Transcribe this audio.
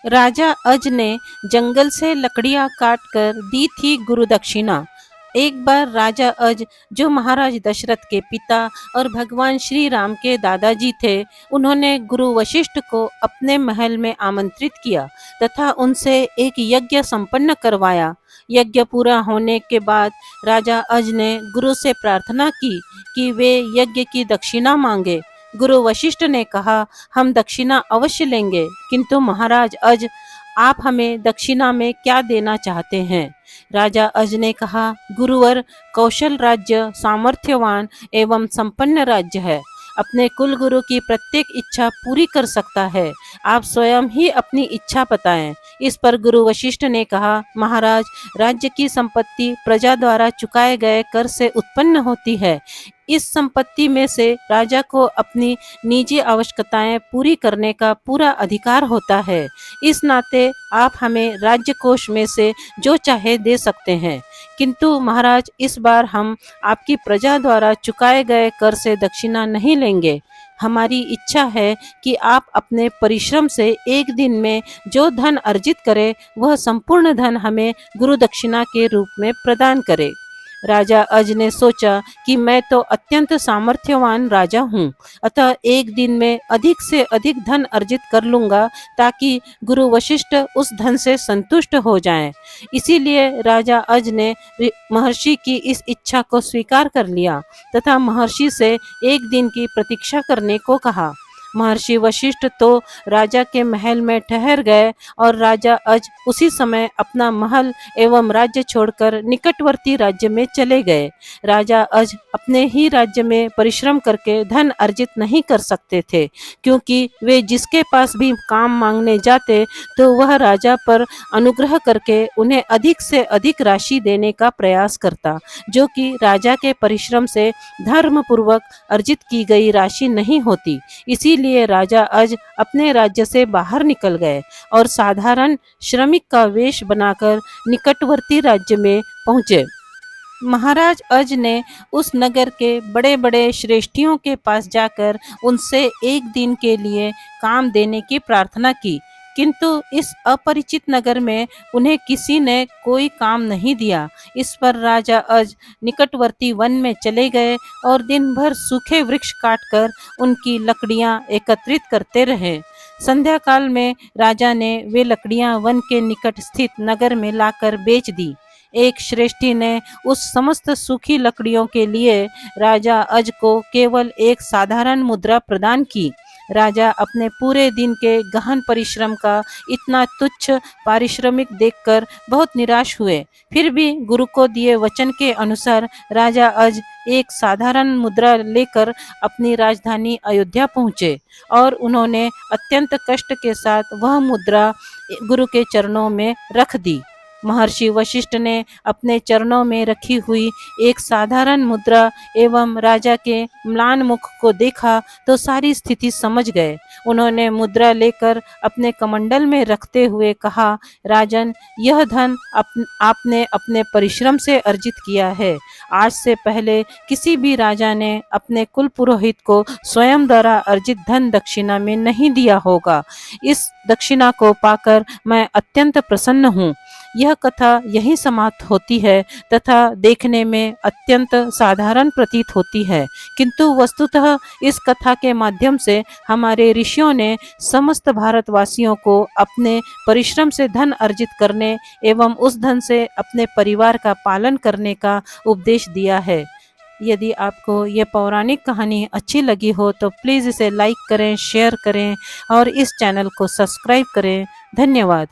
राजा अज ने जंगल से लकड़ियां काटकर दी थी गुरु दक्षिणा। एक बार राजा अज, जो महाराज दशरथ के पिता और भगवान श्री राम के दादाजी थे, उन्होंने गुरु वशिष्ठ को अपने महल में आमंत्रित किया तथा उनसे एक यज्ञ संपन्न करवाया। यज्ञ पूरा होने के बाद राजा अज ने गुरु से प्रार्थना की कि वे यज्ञ की दक्षिणा मांगे। गुरु वशिष्ठ ने कहा, हम दक्षिणा अवश्य लेंगे, किंतु महाराज अज, आप हमें दक्षिणा में क्या देना चाहते हैं? राजा अज ने कहा, गुरुवर, कौशल राज्य सामर्थ्यवान एवं संपन्न राज्य है, अपने कुल गुरु की प्रत्येक इच्छा पूरी कर सकता है। आप स्वयं ही अपनी इच्छा बताएं। इस पर गुरु वशिष्ठ ने कहा, महाराज, राज्य की संपत्ति प्रजा द्वारा चुकाए गए कर से उत्पन्न होती है। इस संपत्ति में से राजा को अपनी निजी आवश्यकताएं पूरी करने का पूरा अधिकार होता है। इस नाते आप हमें राज्य कोष में से जो चाहे दे सकते हैं, किंतु महाराज, इस बार हम आपकी प्रजा द्वारा चुकाए गए कर से दक्षिणा नहीं लेंगे। हमारी इच्छा है कि आप अपने परिश्रम से एक दिन में जो धन अर्जित करें, वह संपूर्ण धन हमें गुरु दक्षिणा के रूप में प्रदान करें। राजा अज ने सोचा कि मैं तो अत्यंत सामर्थ्यवान राजा हूँ, अतः एक दिन में अधिक से अधिक धन अर्जित कर लूँगा ताकि गुरु वशिष्ठ उस धन से संतुष्ट हो जाएं। इसीलिए राजा अज ने महर्षि की इस इच्छा को स्वीकार कर लिया तथा महर्षि से एक दिन की प्रतीक्षा करने को कहा। महर्षि वशिष्ठ तो राजा के महल में ठहर गए और राजा अज उसी समय अपना महल एवं राज्य छोड़कर निकटवर्ती राज्य में चले गए। राजा अज अपने ही राज्य में परिश्रम करके धन अर्जित नहीं कर सकते थे, क्योंकि वे जिसके पास भी काम मांगने जाते तो वह राजा पर अनुग्रह करके उन्हें अधिक से अधिक राशि देने का प्रयास करता, जो कि राजा के परिश्रम से धर्म पूर्वक अर्जित की गई राशि नहीं होती। इसीलिए राजा अज अपने राज्य से बाहर निकल गए और साधारण श्रमिक का वेश बनाकर निकटवर्ती राज्य में पहुंचे। महाराज अज ने उस नगर के बड़े बड़े श्रेष्ठियों के पास जाकर उनसे एक दिन के लिए काम देने की प्रार्थना की, किंतु इस अपरिचित नगर में उन्हें किसी ने कोई काम नहीं दिया। इस पर राजा अज निकटवर्ती वन में चले गए और दिन भर सूखे वृक्ष काटकर उनकी लकड़ियां एकत्रित करते रहे। संध्या काल में राजा ने वे लकड़ियां वन के निकट स्थित नगर में लाकर बेच दी। एक श्रेष्ठी ने उस समस्त सूखी लकड़ियों के लिए राजा अज को केवल एक साधारण मुद्रा प्रदान की। राजा अपने पूरे दिन के गहन परिश्रम का इतना तुच्छ पारिश्रमिक देखकर बहुत निराश हुए। फिर भी गुरु को दिए वचन के अनुसार राजा अज एक साधारण मुद्रा लेकर अपनी राजधानी अयोध्या पहुँचे और उन्होंने अत्यंत कष्ट के साथ वह मुद्रा गुरु के चरणों में रख दी। महर्षि वशिष्ठ ने अपने चरणों में रखी हुई एक साधारण मुद्रा एवं राजा के म्लान मुख को देखा तो सारी स्थिति समझ गए। उन्होंने मुद्रा लेकर अपने कमंडल में रखते हुए कहा, राजन, यह धन आपने अपने परिश्रम से अर्जित किया है। आज से पहले किसी भी राजा ने अपने कुल पुरोहित को स्वयं द्वारा अर्जित धन दक्षिणा में नहीं दिया होगा। इस दक्षिणा को पाकर मैं अत्यंत प्रसन्न हूँ। यह कथा यहीं समाप्त होती है तथा देखने में अत्यंत साधारण प्रतीत होती है, किंतु वस्तुतः इस कथा के माध्यम से हमारे ऋषियों ने समस्त भारतवासियों को अपने परिश्रम से धन अर्जित करने एवं उस धन से अपने परिवार का पालन करने का उपदेश दिया है। यदि आपको यह पौराणिक कहानी अच्छी लगी हो तो प्लीज़ इसे लाइक करें, शेयर करें और इस चैनल को सब्सक्राइब करें। धन्यवाद।